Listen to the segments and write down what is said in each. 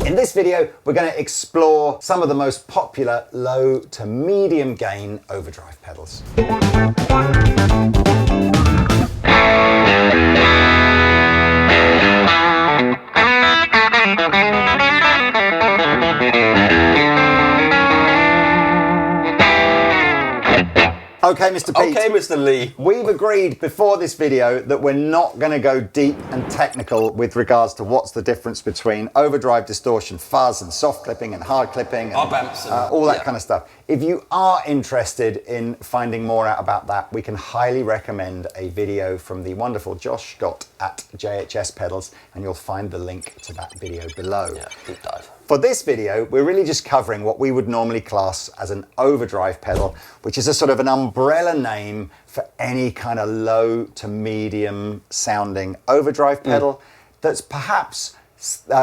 In this video, we're going to explore some of the most popular low to medium gain overdrive pedals. Okay, Mr. Pete. Okay, Mr. Lee. We've agreed before this video that we're not going to go deep and technical with regards to what's the difference between overdrive, distortion, fuzz, and soft clipping and hard clipping and all that kind of stuff. If you are interested in finding more out about that, we can highly recommend a video from the wonderful Josh Scott at JHS Pedals, and you'll find the link to that video below. Yeah, deep dive. For this video, we're really just covering what we would normally class as an overdrive pedal, which is a sort of an umbrella name for any kind of low to medium sounding overdrive pedal that's perhaps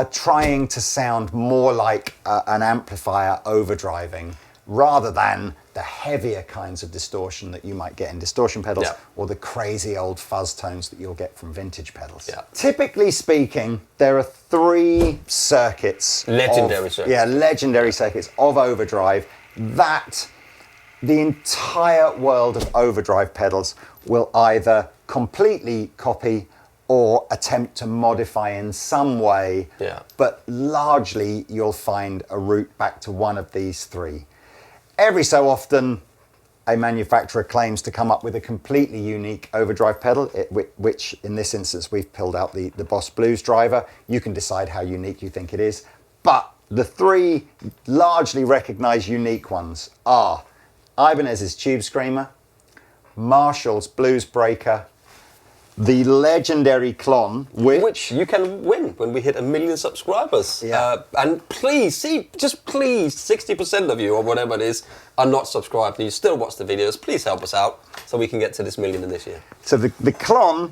trying to sound more like an amplifier overdriving rather than the heavier kinds of distortion that you might get in distortion pedals or the crazy old fuzz tones that you'll get from vintage pedals. Yeah. Typically speaking, there are three circuits. Legendary circuits. Yeah, legendary circuits of overdrive that the entire world of overdrive pedals will either completely copy or attempt to modify in some way, but largely you'll find a route back to one of these three. Every so often, a manufacturer claims to come up with a completely unique overdrive pedal, which in this instance we've pulled out the Boss Blues driver. You can decide how unique you think it is. But the three largely recognized unique ones are Ibanez's Tube Screamer, Marshall's Blues Breaker, the legendary Klon, which you can win when we hit 1 million subscribers. And please, just please, 60% of you or whatever it is are not subscribed and you still watch the videos. Please help us out so we can get to this 1 million in this year. So the Klon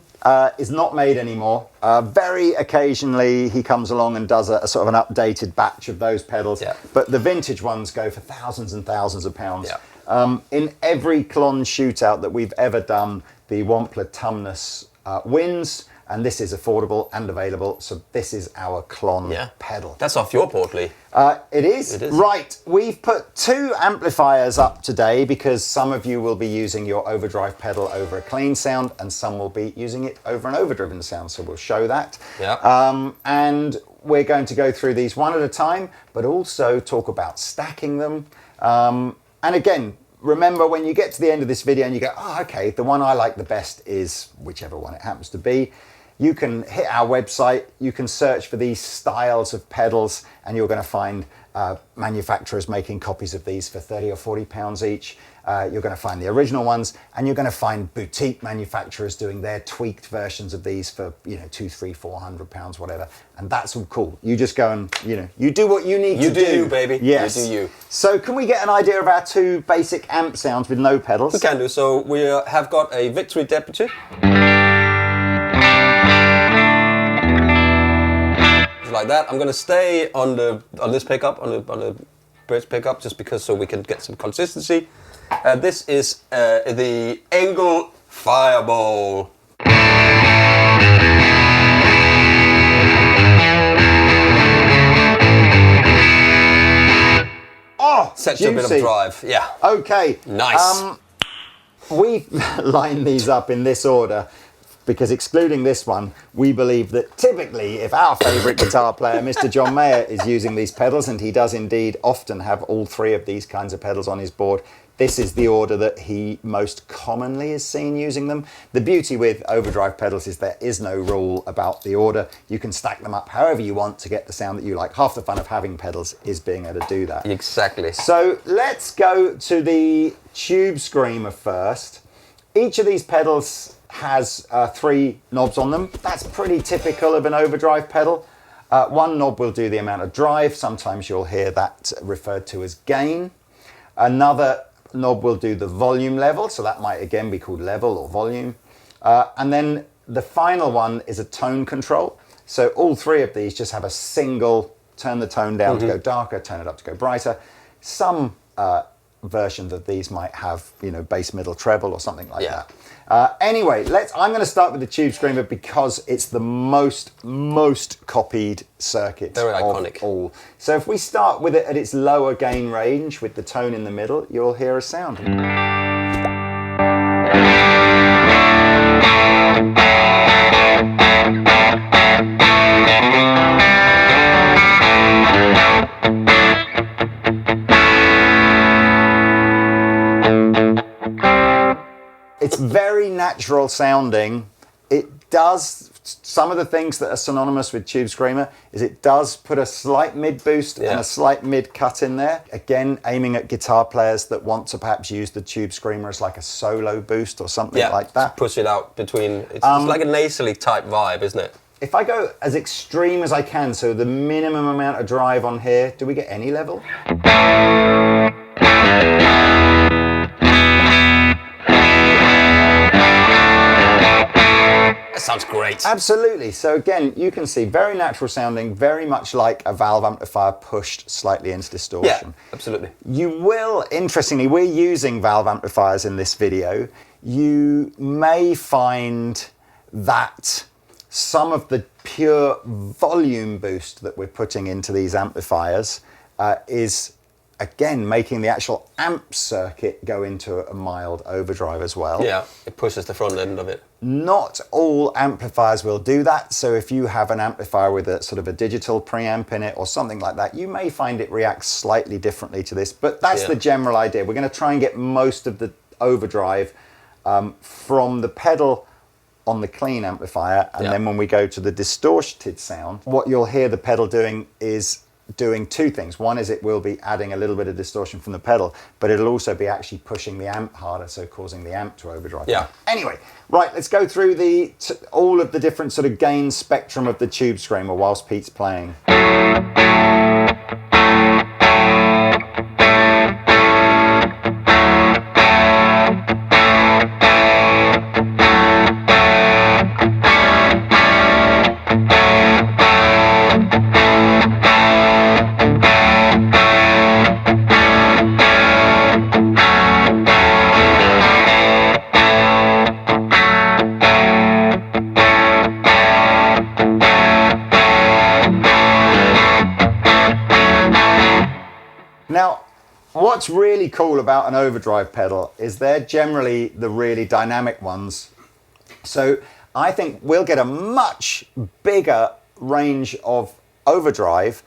is not made anymore. Very occasionally he comes along and does a sort of an updated batch of those pedals. But the vintage ones go for thousands and thousands of pounds. In every Klon shootout that we've ever done, the Wampler Tumnus wins, and this is affordable and available, so this is our Klon pedal. That's off your port, Lee. It is. Right, we've put two amplifiers up today because some of you will be using your overdrive pedal over a clean sound and some will be using it over an overdriven sound, so we'll show that. And we're going to go through these one at a time, but also talk about stacking them. And again, remember, when you get to the end of this video and you go, oh, okay, the one I like the best is whichever one it happens to be, you can hit our website, you can search for these styles of pedals, and you're going to find manufacturers making copies of these for 30 or 40 pounds each. You're going to find the original ones, and you're going to find boutique manufacturers doing their tweaked versions of these for, you know, 200, 300, 400 pounds, whatever. And that's all cool. You just go and, you know, you do what you need to do. You do you, baby. Yes. You do you. So can we get an idea of our two basic amp sounds with no pedals? We can do. So we have got a Victory Deputy. Like that. I'm going to stay on this pickup, on the bridge pickup, just because so we can get some consistency. This is the Engel Fireball. Oh, sets you a bit of drive. Yeah. Okay. Nice. We've lined these up in this order because, excluding this one, we believe that typically if our favourite guitar player, Mr. John Mayer, is using these pedals, and he does indeed often have all three of these kinds of pedals on his board, this is the order that he most commonly is seen using them. The beauty with overdrive pedals is there is no rule about the order. You can stack them up however you want to get the sound that you like. Half the fun of having pedals is being able to do that. Exactly. So let's go to the Tube Screamer first. Each of these pedals has three knobs on them. That's pretty typical of an overdrive pedal. One knob will do the amount of drive. Sometimes you'll hear that referred to as gain. Another knob will do the volume level, so that might again be called level or volume. And then the final one is a tone control. So all three of these just have a single turn the tone down to go darker, turn it up to go brighter. Some versions of these might have, you know, bass, middle, treble or something like that. Anyway, I'm going to start with the Tube Screamer because it's the most copied circuit Very of iconic. all. So if we start with it at its lower gain range with the tone in the middle, you'll hear a sound. It's very natural sounding. It does some of the things that are synonymous with Tube Screamer is it does put a slight mid boost and a slight mid cut in there. Again, aiming at guitar players that want to perhaps use the Tube Screamer as like a solo boost or something like that. Push it out between, it's like a nasally type vibe, isn't it? If I go as extreme as I can, so the minimum amount of drive on here, do we get any level? That sounds great. Absolutely. So again, you can see very natural sounding, very much like a valve amplifier pushed slightly into distortion. Yeah, absolutely. You will, interestingly, we're using valve amplifiers in this video. You may find that some of the pure volume boost that we're putting into these amplifiers is, again, making the actual amp circuit go into a mild overdrive as well. Yeah, it pushes the front end of it. Not all amplifiers will do that. So if you have an amplifier with a sort of a digital preamp in it or something like that, you may find it reacts slightly differently to this, but that's the general idea. We're going to try and get most of the overdrive from the pedal on the clean amplifier, and then when we go to the distorted sound, what you'll hear the pedal doing is doing two things. One is it will be adding a little bit of distortion from the pedal, but it'll also be actually pushing the amp harder, so causing the amp to overdrive. Yeah. Anyway, right, let's go through all of the different sort of gain spectrum of the Tube Screamer whilst Pete's playing. Now, what's really cool about an overdrive pedal is they're generally the really dynamic ones. So I think we'll get a much bigger range of overdrive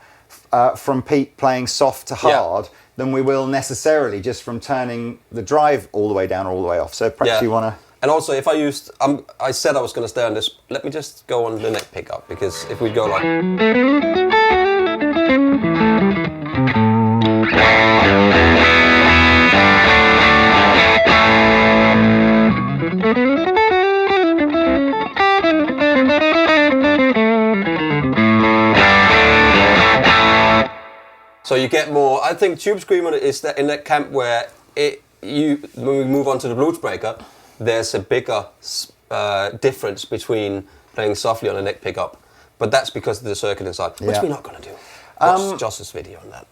from Pete playing soft to hard than we will necessarily just from turning the drive all the way down or all the way off. So perhaps you want to... And also, if I used, I said I was going to stay on this, let me just go on the neck pickup, because if we go like... So you get more. I think Tube Screamer is in that camp where when we move on to the Blues Breaker, there's a bigger difference between playing softly on a neck pickup, but that's because of the circuit inside, which we're not going to do. Watch Josh's video on that.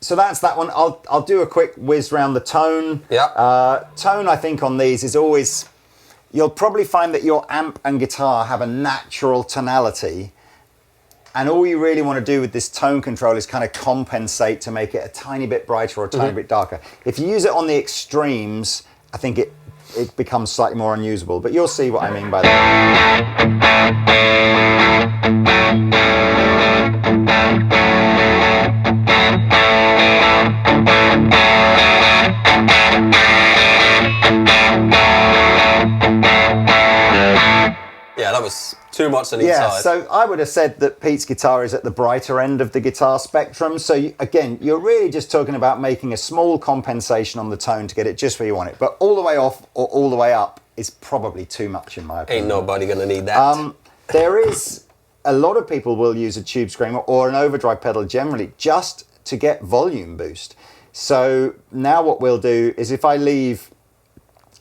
So that's that one. I'll do a quick whiz round the tone. Yeah. Tone, I think, on these is always, you'll probably find that your amp and guitar have a natural tonality. And all you really want to do with this tone control is kind of compensate to make it a tiny bit brighter or a tiny bit darker. If you use it on the extremes, I think it becomes slightly more unusable. But you'll see what I mean by that. Yeah, that was too much on each side. So I would have said that Pete's guitar is at the brighter end of the guitar spectrum. So again, you're really just talking about making a small compensation on the tone to get it just where you want it. But all the way off or all the way up is probably too much in my opinion. Ain't nobody gonna need that. There is a lot of people will use a Tube Screamer or an overdrive pedal generally just to get volume boost. So now what we'll do is if I leave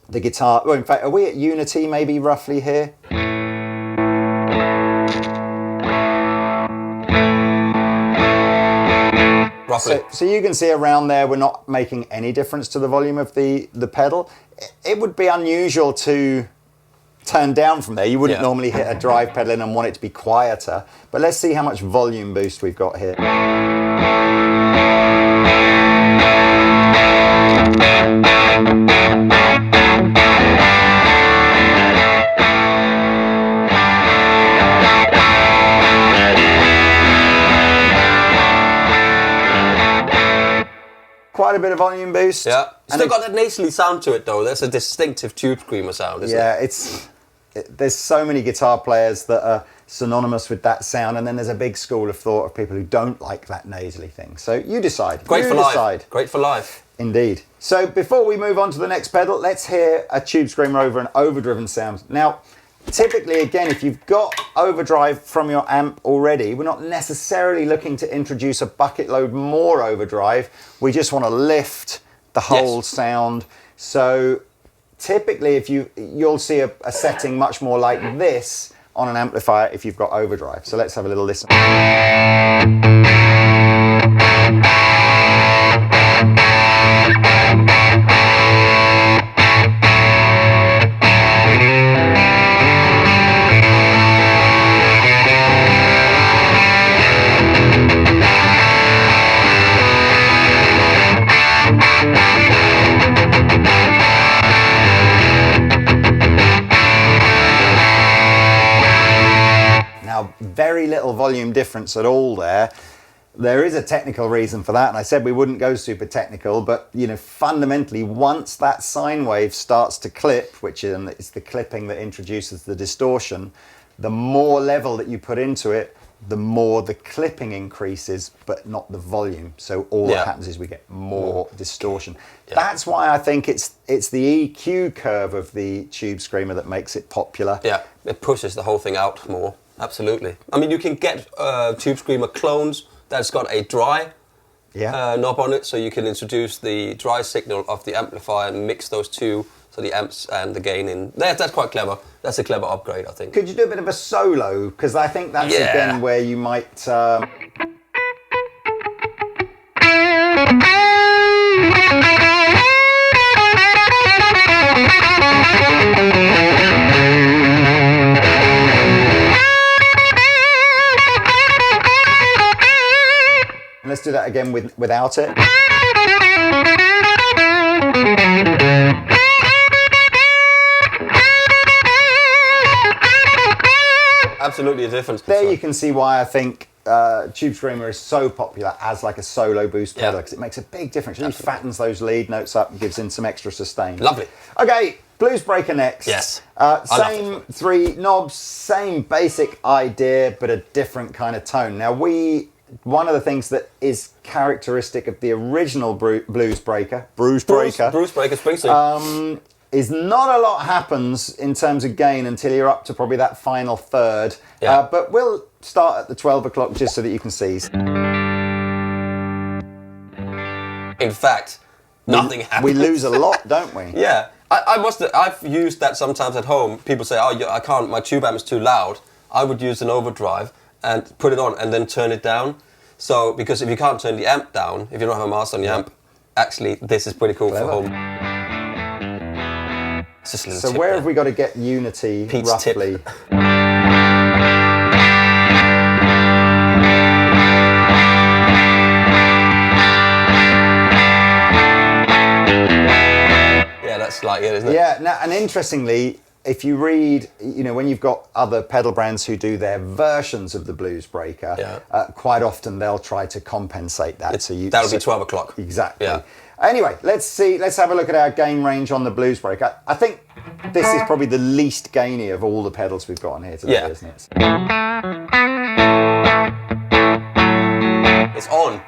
the guitar, well, in fact, are we at unity maybe roughly here? roughly. So you can see around there we're not making any difference to the volume of the pedal. It would be unusual to turn down from there. You wouldn't normally hit a drive pedal in and want it to be quieter. But let's see how much volume boost we've got here. Quite a bit of volume boost. Yeah. Still got that nasally sound to it though. There's a distinctive tube screamer sound, isn't it? Yeah, there's so many guitar players that are synonymous with that sound, and then there's a big school of thought of people who don't like that nasally thing. So you decide. Great for life. Great for life. Indeed. So before we move on to the next pedal, let's hear a tube screamer over an overdriven sound. Now, typically, again, if you've got overdrive from your amp already, we're not necessarily looking to introduce a bucket load more overdrive. We just want to lift the whole sound. So typically, you'll see a setting much more like this on an amplifier if you've got overdrive. So let's have a little listen. Very little volume difference at all there. There is a technical reason for that, and I said we wouldn't go super technical, but fundamentally, once that sine wave starts to clip, which is the clipping that introduces the distortion, the more level that you put into it, the more the clipping increases, but not the volume. So all that happens is we get more distortion. Yeah. That's why I think it's the EQ curve of the Tube Screamer that makes it popular. Yeah, it pushes the whole thing out more. Absolutely. I mean, you can get Tube Screamer clones that's got a dry knob on it, so you can introduce the dry signal of the amplifier and mix those two, so the amps and the gain in. That's quite clever. That's a clever upgrade, I think. Could you do a bit of a solo? Because I think that's again where you might... Let's do that again without it. Absolutely a difference. There you can see why I think Tube Screamer is so popular as like a solo boost pedal, because it makes a big difference. It really fattens those lead notes up and gives in some extra sustain. Lovely. Okay, Blues Breaker next. Yes. Same three knobs, same basic idea, but a different kind of tone. Now one of the things that is characteristic of the original Blues Breaker, Springsteen, is not a lot happens in terms of gain until you're up to probably that final third. Yeah. But we'll start at the 12 o'clock just so that you can see. In fact, nothing happens. We lose a lot, don't we? Yeah. I've used that sometimes at home. People say, oh, I can't, my tube amp is too loud. I would use an overdrive and put it on and then turn it down. So, because if you can't turn the amp down, if you don't have a master on your amp, actually, this is pretty cool for home. It's just a little tip where there. have we got to get unity, Pete's roughly? Tip. Yeah, that's like it, isn't it? Yeah, now, and interestingly, if you read, when you've got other pedal brands who do their versions of the Blues Breaker, quite often they'll try to compensate that. That'll be 12 o'clock. Exactly. Yeah. Anyway, let's have a look at our gain range on the Blues Breaker. I think this is probably the least gainy of all the pedals we've got on here today, isn't it? It's on.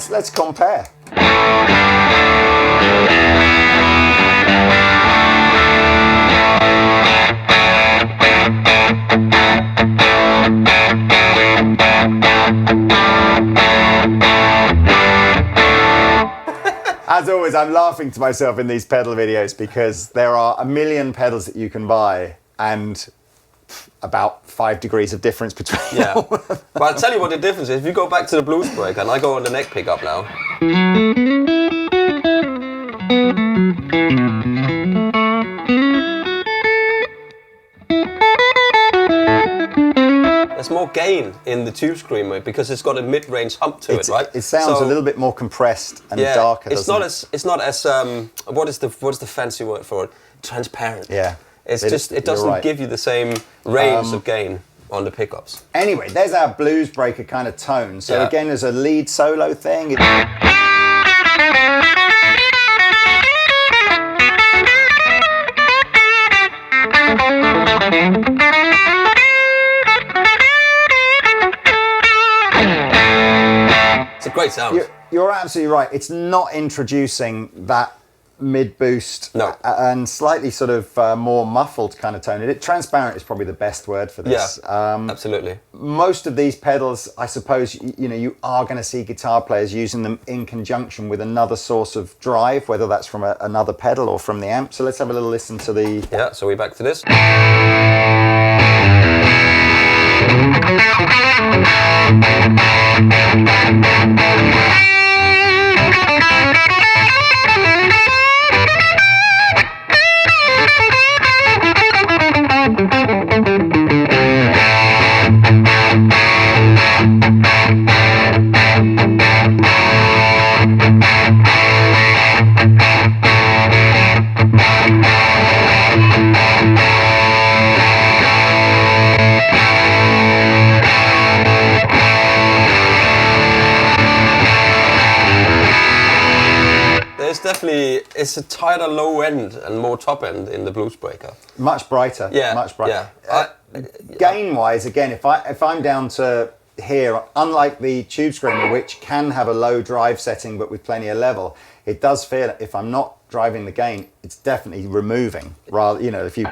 Let's compare. always, I'm laughing to myself in these pedal videos because there are a million pedals that you can buy and about 5 degrees of difference between Yeah. But I'll tell you what the difference is. If you go back to the blues breaker, and I go on the neck pickup now. There's more gain in the Tube Screamer because it's got a mid-range hump to it, right? It sounds a little bit more compressed and darker. It's not as what is the fancy word for it? Transparent. Yeah. It doesn't give you the same range of gain on the pickups. Anyway, there's our blues breaker kind of tone. So again, there's a lead solo thing. It's a great sound. You're absolutely right. It's not introducing that mid boost and slightly sort of more muffled kind of tone. Transparent is probably the best word for this. Yeah, absolutely. Most of these pedals, I suppose, you are going to see guitar players using them in conjunction with another source of drive, whether that's from another pedal or from the amp. So let's have a little listen to the... Yeah, so we're back to this. It's a tighter low end and more top end in the blues breaker. Much brighter. Yeah, much brighter. Yeah. Gain wise, again, if I'm down to here, unlike the Tube Screamer, which can have a low drive setting but with plenty of level, it does feel, if I'm not driving the gain, it's definitely removing. Rather, if you...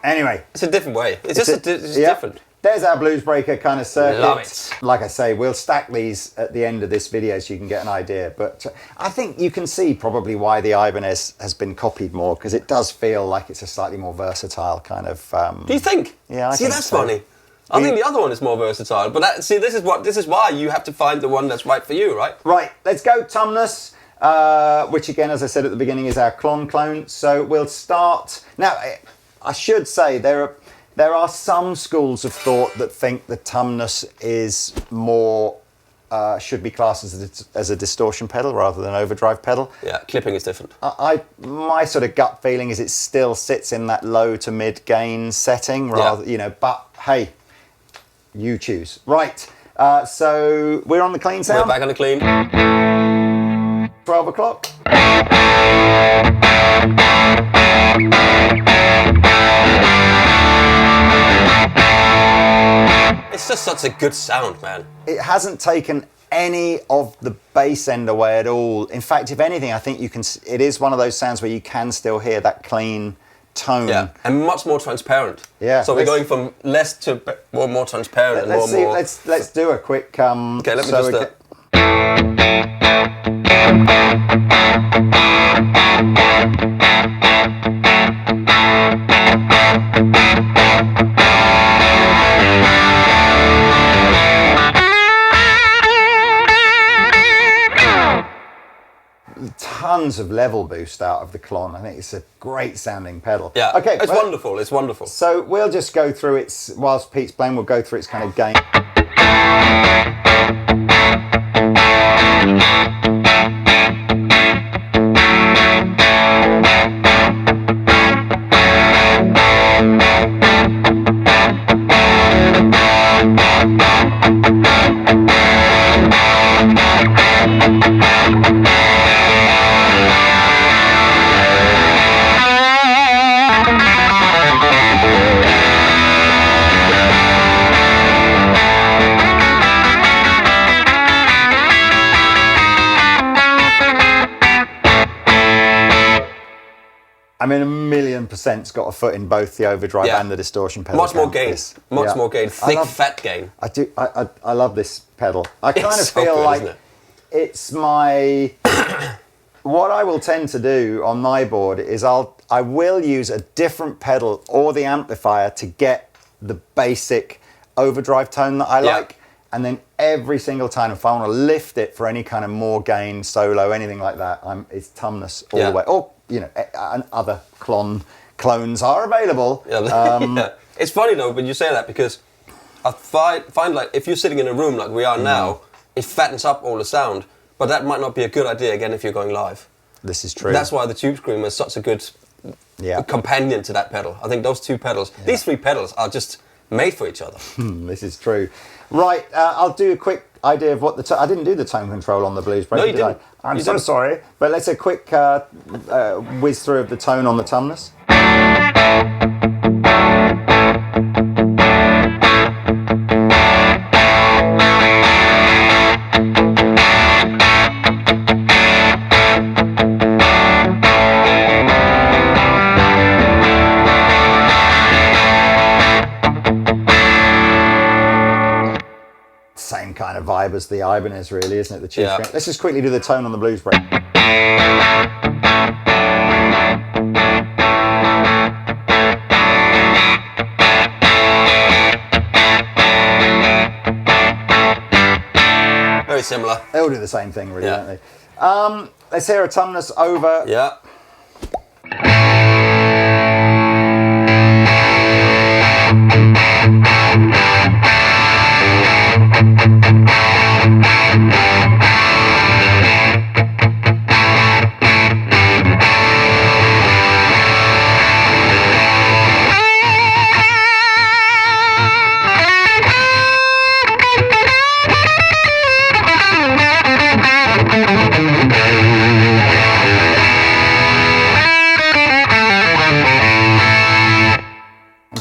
Anyway, it's a different way. It's different. There's our blues breaker kind of circuit. Love it. Like I say, we'll stack these at the end of this video so you can get an idea. But I think you can see probably why the Ibanez has been copied more, because it does feel like it's a slightly more versatile kind of. Do you think? Yeah, I see, think that's so. funny. I think the other one is more versatile. But this is why you have to find the one that's right for you, right? Right. Let's go Tumnus. Which again, as I said at the beginning, is our Klon clone. So we'll start now. I should say there are some schools of thought that think the Tumnus is more should be classed as a distortion pedal rather than overdrive pedal. Yeah, clipping is different. My sort of gut feeling is it still sits in that low to mid gain setting, rather But hey, you choose. Right. So we're on the clean sound. We're back on the clean. 12 o'clock. It's just such a good sound, man. It hasn't taken any of the bass end away at all. In fact, if anything, I think it is one of those sounds where you can still hear that clean tone. Yeah, and much more transparent. Yeah. So we're going from less to more transparent. Let's do a quick. Okay, let me just. Tons of level boost out of the Klon. I think it's a great sounding pedal. Yeah. Okay. It's wonderful. It's wonderful. So we'll just go through its, whilst Pete's playing, we'll go through its kind of gain. I mean, 1,000,000%'s got a foot in both the overdrive Yeah. and the distortion pedal. Much more gain. Much more gain. Thick, fat gain. I do. I love this pedal. I kind of It's so feel good, like isn't it? it's my. What I will tend to do on my board is I will use a different pedal or the amplifier to get the basic overdrive tone that I like, and then every single time if I want to lift it for any kind of more gain solo, anything like that, it's Tumnus all the way. Or and other clones are available. Yeah. It's funny though when you say that, because I find like if you're sitting in a room like we are now, it fattens up all the sound. But that might not be a good idea, again, if you're going live. This is true. That's why the Tube Screamer is such a good companion to that pedal. I think those two pedals, these three pedals are just made for each other. This is true. Right, I'll do a quick idea of what I didn't do the tone control on the Blues Breaker, No, you didn't. I'm so sorry. But let's a quick whiz through of the tone on the Tumnus. Same kind of vibe as the Ibanez, really, isn't it? The Tube Screamer. Let's just quickly do the tone on the Blues Breaker. Very similar. They'll do the same thing, really, don't they? Let's hear a Tumnus over. Yeah.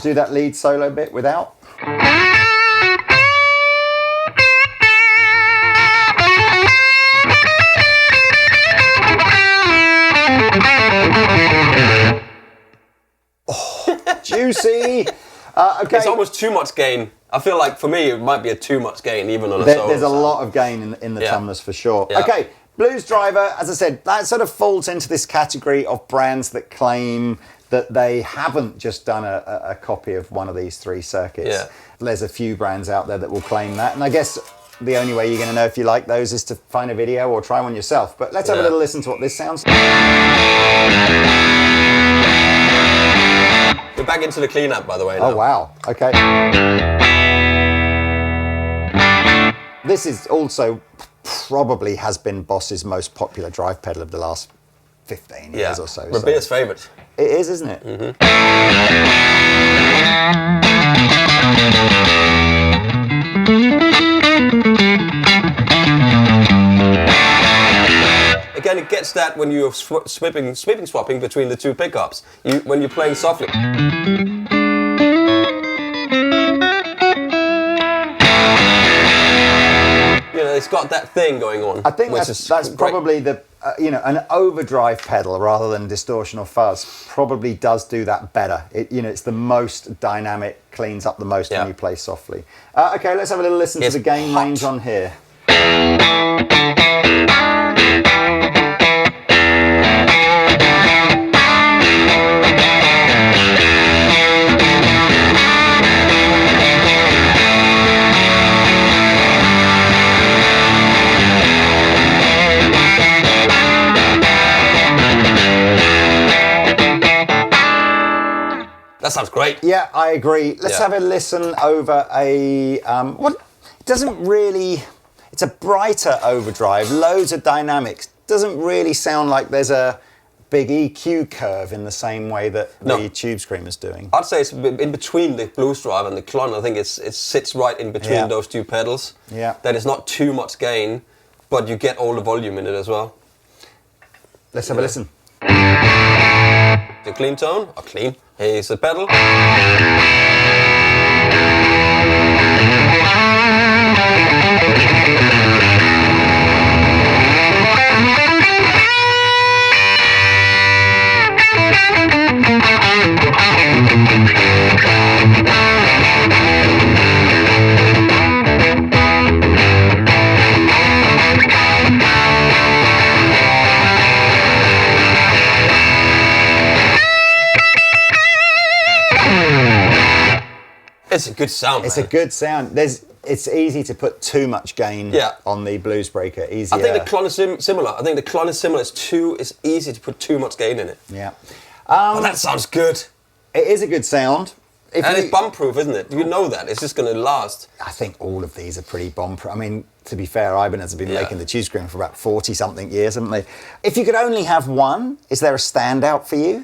Do that lead solo bit without. Oh, juicy. Okay. It's almost too much gain. I feel like for me it might be a too much gain even on a solo. There's a lot of gain in the Tumnus for sure. Yeah. Okay, Blues Driver, as I said, that sort of falls into this category of brands that claim that they haven't just done a copy of one of these three circuits. Yeah. There's a few brands out there that will claim that, and I guess the only way you're going to know if you like those is to find a video or try one yourself. But let's have a little listen to what this sounds like. We're back into the cleanup, by the way. Now. Oh, wow. Okay. This is also probably has been Boss's most popular drive pedal of the last 15 years or so. Robert's favourite. It is, isn't it? Mm-hmm. Again, it gets that when you're sweeping swapping between the two pickups. When you're playing softly. It's got that thing going on. I think that's probably the an overdrive pedal rather than distortion or fuzz probably does do that better. It's the most dynamic, cleans up the most when you play softly. Okay, let's have a little listen to the gain range on here. That sounds great. Yeah, I agree. Let's have a listen over a what? It doesn't really. It's a brighter overdrive, loads of dynamics. Doesn't really sound like there's a big EQ curve in the same way that the Tube Screamer's doing. I'd say it's in between the Blues Drive and the Klon. I think it sits right in between those two pedals. Yeah. That is not too much gain, but you get all the volume in it as well. Let's have a listen. The clean tone, or clean. Here's the pedal. It's a good sound. It's a good sound. It's easy to put too much gain on the blues breaker. Easier. I think the Klon is similar. I think the Klon is similar. It's easy to put too much gain in it. Yeah. But that sounds good. It is a good sound. It's bomb-proof, isn't it? You know that. It's just going to last. I think all of these are pretty bomb-proof. I mean, to be fair, Ibanez have been making the Tube Screamer for about 40-something years, haven't they? If you could only have one, is there a standout for you?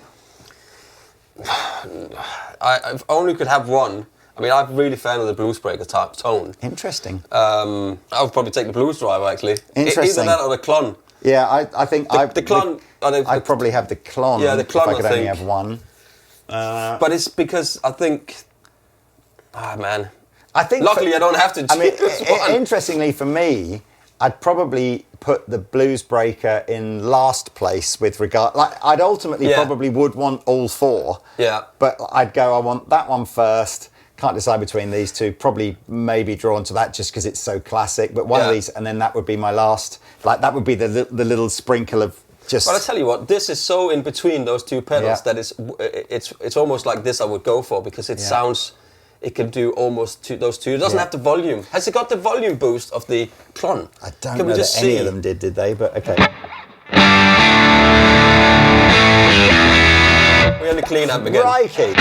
I only could have one. I mean, I'm really fan of the Blues Breaker type tone. Interesting. I would probably take the Blues Driver, actually. Interesting. Either that or the Klon. Yeah, I think the Klon. I'd probably have the Klon. Yeah, the Klon. If I could only have one. But it's because I think. Ah, man. I think. Luckily, I don't have to. I mean, interestingly for me, I'd probably put the Blues Breaker in last place with regard. Like, I'd ultimately probably would want all four. Yeah. But I'd go. I want that one first. Can't decide between these two. Probably maybe drawn to that just because it's so classic. But one of these, and then that would be my last. Like that would be the little sprinkle of just. Well, I tell you what, this is so in between those two pedals that it's almost like this I would go for because it sounds. It can do almost those two. It doesn't have the volume. Has it got the volume boost of the Klon? I don't know that any of them did they? But okay. We're in the clean amp again. Crikey.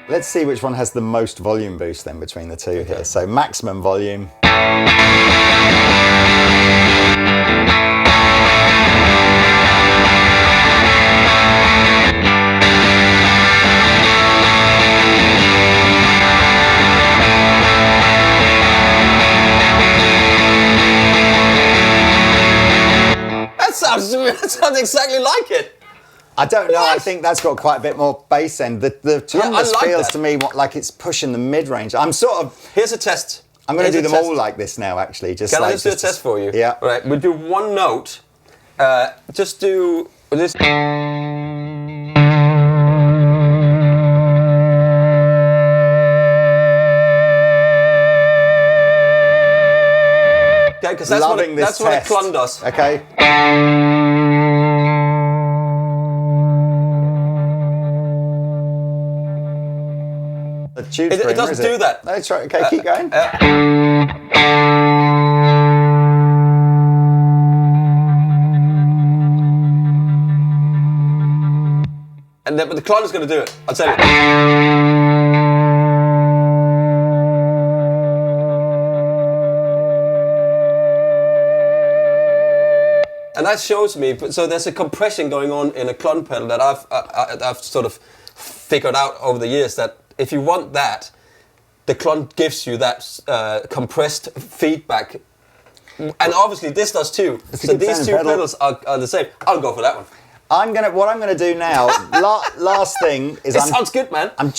Let's see which one has the most volume boost then between the two here. So maximum volume. That sounds exactly like it. I don't know. I think that's got quite a bit more bass end. The Tumnus feels to me like it's pushing the mid range. I'm sort of. Here's a test. I'm going to do them all like this now. Actually, just can like, I just do a test for you? Yeah. Right. We'll do one note. Just do this. Okay, because that's what a Klon does. Okay. The Tube Screamer, it doesn't do that. No, try. Okay, keep going. But the Klon is going to do it. I'll tell you. And that shows me, so there's a compression going on in a Klon pedal that I've sort of figured out over the years that if you want that, the Klon gives you that compressed feedback. And obviously this does too. So these two pedals are the same. I'll go for that one. What I'm gonna do now, last thing is it sounds good, man. I'm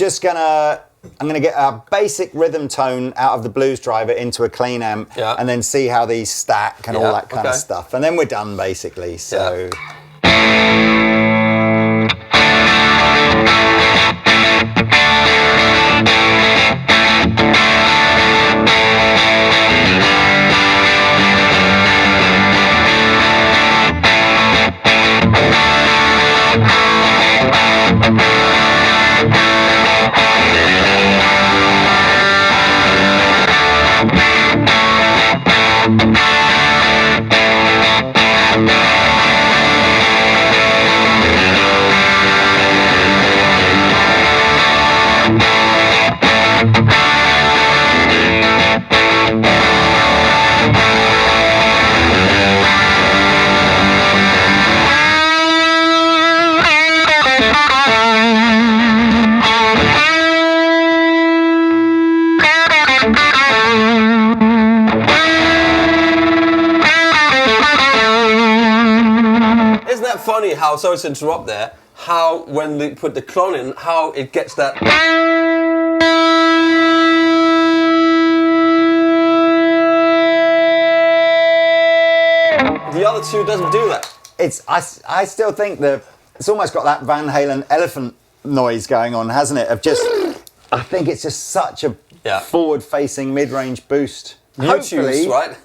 gonna get a basic rhythm tone out of the Blues Driver into a clean amp, and then see how these stack and all that kind of stuff, and then we're done basically. So. Funny how, sorry to interrupt there, how when they put the Klon in, how it gets that. The other two doesn't do that. I still think it's almost got that Van Halen elephant noise going on, hasn't it? I think it's just such a forward-facing mid-range boost. Hopefully, right?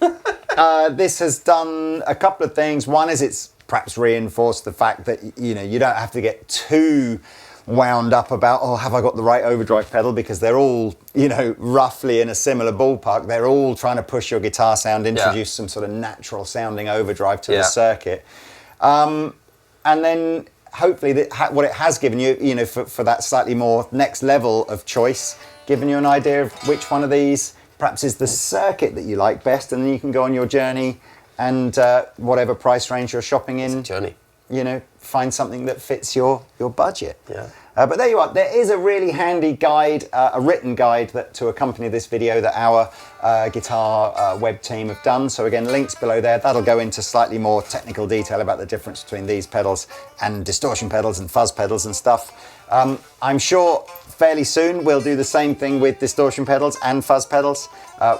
This has done a couple of things. One is it's perhaps reinforced the fact that you don't have to get too wound up about, oh, have I got the right overdrive pedal? Because they're all, you know, roughly in a similar ballpark. They're all trying to push your guitar sound, introduce some sort of natural sounding overdrive to the circuit. And then hopefully what it has given you, you know, for that slightly more next level of choice, given you an idea of which one of these perhaps is the circuit that you like best, and then you can go on your journey and whatever price range you're shopping in, journey. You know, find something that fits your budget. Yeah. But there you are. There is a really handy guide, a written guide to accompany this video that our guitar web team have done. So again, links below there. That'll go into slightly more technical detail about the difference between these pedals and distortion pedals and fuzz pedals and stuff. I'm sure fairly soon we'll do the same thing with distortion pedals and fuzz pedals.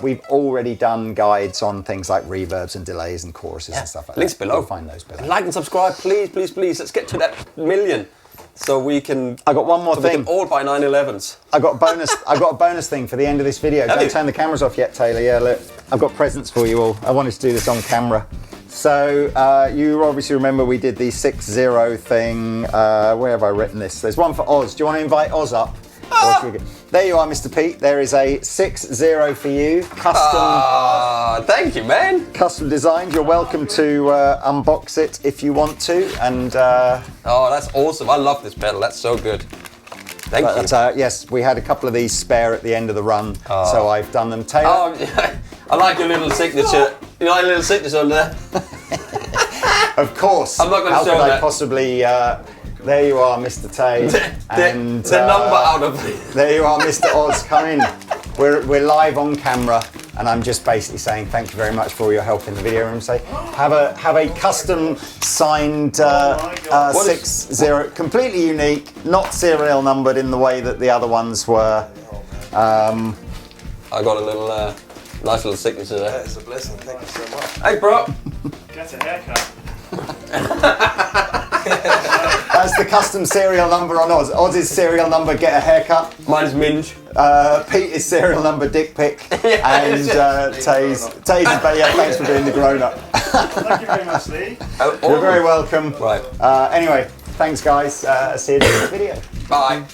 We've already done guides on things like reverbs and delays and choruses and stuff like Links that. below. You'll find those below. Like and subscribe, please, please, please. Let's get to that 1 million. So we can. I got one more thing. We can all buy 911s. I got a bonus thing for the end of this video. Don't turn the cameras off yet, Taylor. Yeah, look, I've got presents for you all. I wanted to do this on camera. So you obviously remember we did the 6-0 thing. Where have I written this? There's one for Oz. Do you want to invite Oz up? There you are, Mr. Pete. There is a 6-0 for you. Custom. Thank you, man. Custom designed. You're welcome to unbox it if you want to. And oh, that's awesome. I love this pedal. That's so good. Thank you. Yes, we had a couple of these spare at the end of the run, so I've done them. Taylor. Oh, yeah. I like your little signature. You like your little signature on there? Of course. I'm not going to show that. How could I possibly... there you are, Mr. Tay. And the number out of it. There you are, Mr. Oz. Come in. We're live on camera, and I'm just basically saying thank you very much for all your help in the video room. Say have a custom signed 6-0, completely unique, not serial numbered in the way that the other ones were. I got a little nice little signature there. It's a blessing. Thank you so much. Hey, bro. Get a haircut. That's the custom serial number on Oz. Oz's serial number, get a haircut. Mine's Minge. Pete's serial number, dick pic. And Tay's thanks for doing the grown up. Thank you very much, Lee. You're very welcome. Right. Anyway, thanks guys. See you in the next video. Bye.